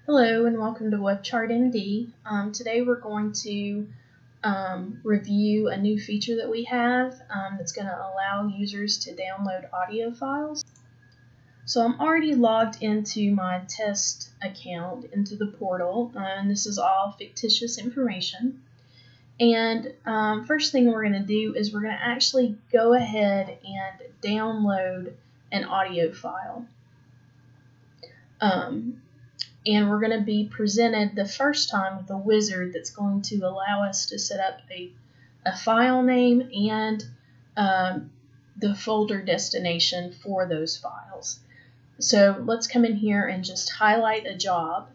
Hello and welcome to WebChartMD. Today we're going to review a new feature that we have that's going to allow users to download audio files. So I'm already logged into my test account into the portal, and this is all fictitious information. And first thing we're going to do is we're going to actually go ahead and download an audio file. And we're going to be presented the first time with a wizard that's going to allow us to set up a file name and the folder destination for those files. So let's come in here and just highlight a job,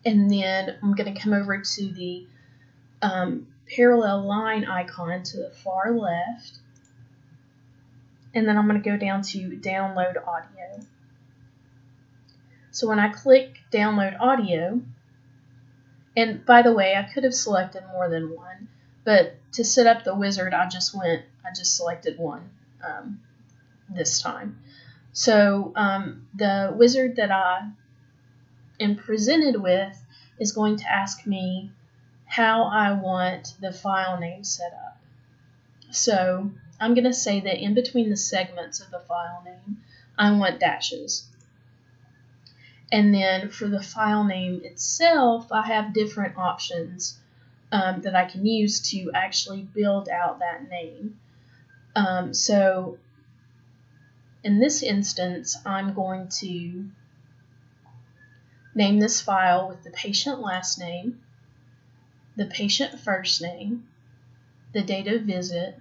and then I'm going to come over to the parallel line icon to the far left, and then I'm going to go down to download audio. So when I click download audio, and by the way, I could have selected more than one, but to set up the wizard, I just selected one this time. So the wizard that I am presented with is going to ask me how I want the file name set up. So I'm going to say that in between the segments of the file name, I want dashes. And then for the file name itself, I have different options that I can use to actually build out that name. So in this instance, I'm going to name this file with the patient last name, the patient first name, the date of visit,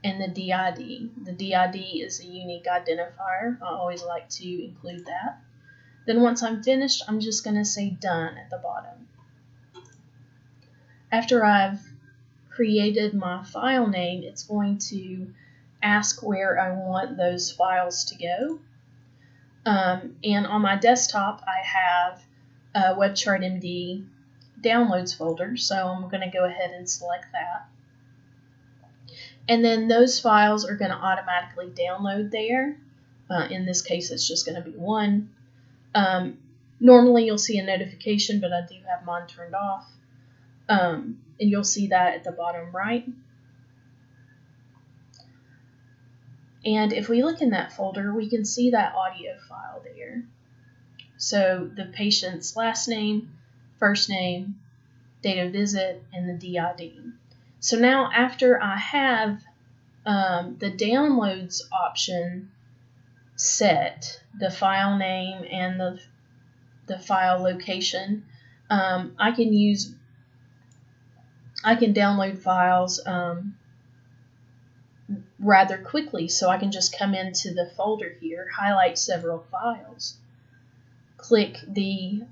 and the DID. The DID is a unique identifier. I always like to include that. Then once I'm finished, I'm just going to say done at the bottom. After I've created my file name, it's going to ask where I want those files to go. And on my desktop, I have a WebChartMD downloads folder, so I'm going to go ahead and select that. And then those files are going to automatically download there. In this case, it's just going to be one. Normally you'll see a notification, but I do have mine turned off. And you'll see that at the bottom right. And if we look in that folder, we can see that audio file there. So the patient's last name, first name, date of visit, and the DID. So now after I have the downloads option set, the file name and the file location, I can download files rather quickly. So I can just come into the folder here, highlight several files, click the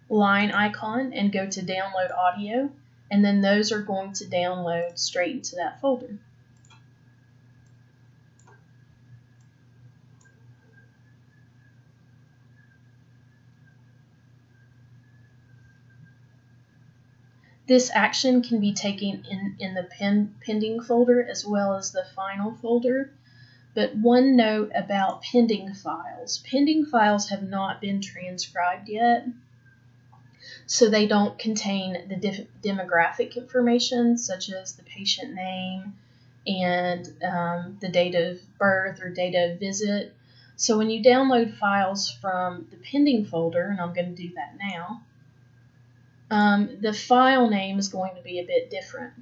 line icon and go to download audio, and then those are going to download straight into that folder. This action can be taken in the pending folder as well as the final folder. But one note about pending files. Pending files have not been transcribed yet, so they don't contain the demographic information such as the patient name and the date of birth or date of visit. So when you download files from the pending folder, and I'm going to do that now, the file name is going to be a bit different.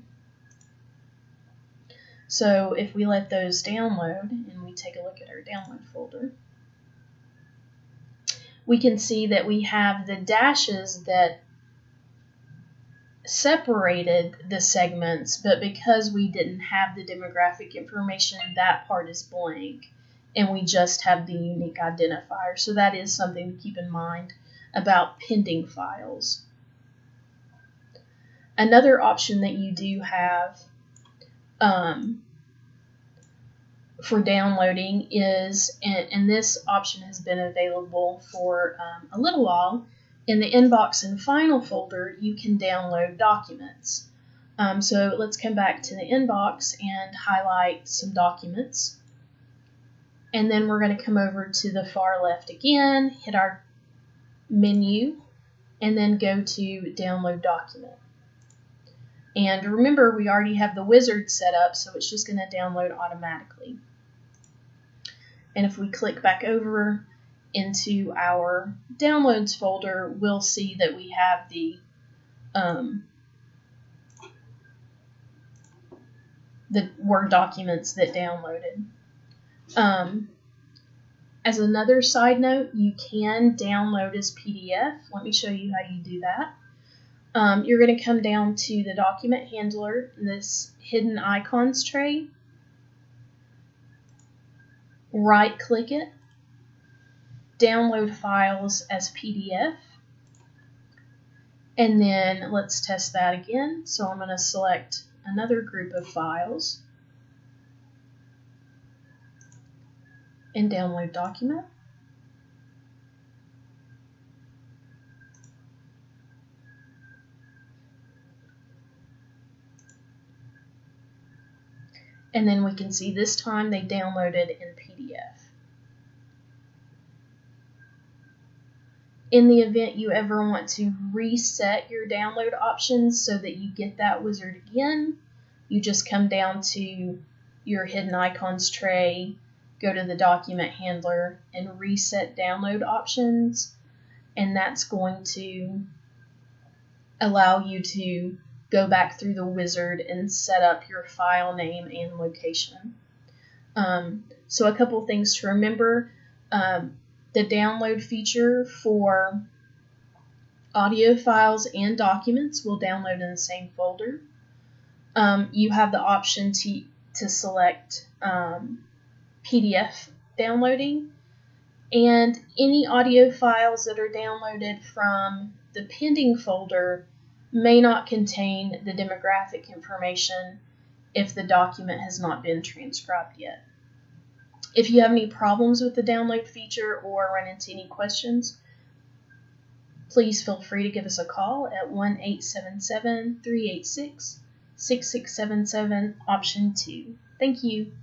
So if we let those download and we take a look at our download folder, we can see that we have the dashes that separated the segments, but because we didn't have the demographic information, that part is blank, and we just have the unique identifier. So that is something to keep in mind about pending files. Another option that you do have for downloading is, and this option has been available for a little while, in the inbox and final folder, you can download documents. So let's come back to the inbox and highlight some documents. And then we're going to come over to the far left again, hit our menu, and then go to Download Document. And remember, we already have the wizard set up, so it's just going to download automatically. And if we click back over into our Downloads folder, we'll see that we have the Word documents that downloaded. As another side note, you can download as PDF. Let me show you how you do that. You're going to come down to the document handler, this hidden icons tray, right click it, download files as PDF, and then let's test that again. So I'm going to select another group of files and download document. And then we can see this time they downloaded in PDF. In the event you ever want to reset your download options so that you get that wizard again, you just come down to your hidden icons tray, go to the document handler, and reset download options, and that's going to allow you to go back through the wizard and set up your file name and location. So a couple things to remember. The download feature for audio files and documents will download in the same folder. You have the option to select PDF downloading, and any audio files that are downloaded from the pending folder may not contain the demographic information if the document has not been transcribed yet. If you have any problems with the download feature or run into any questions, please feel free to give us a call at 1-877-386-6677, option 2. Thank you.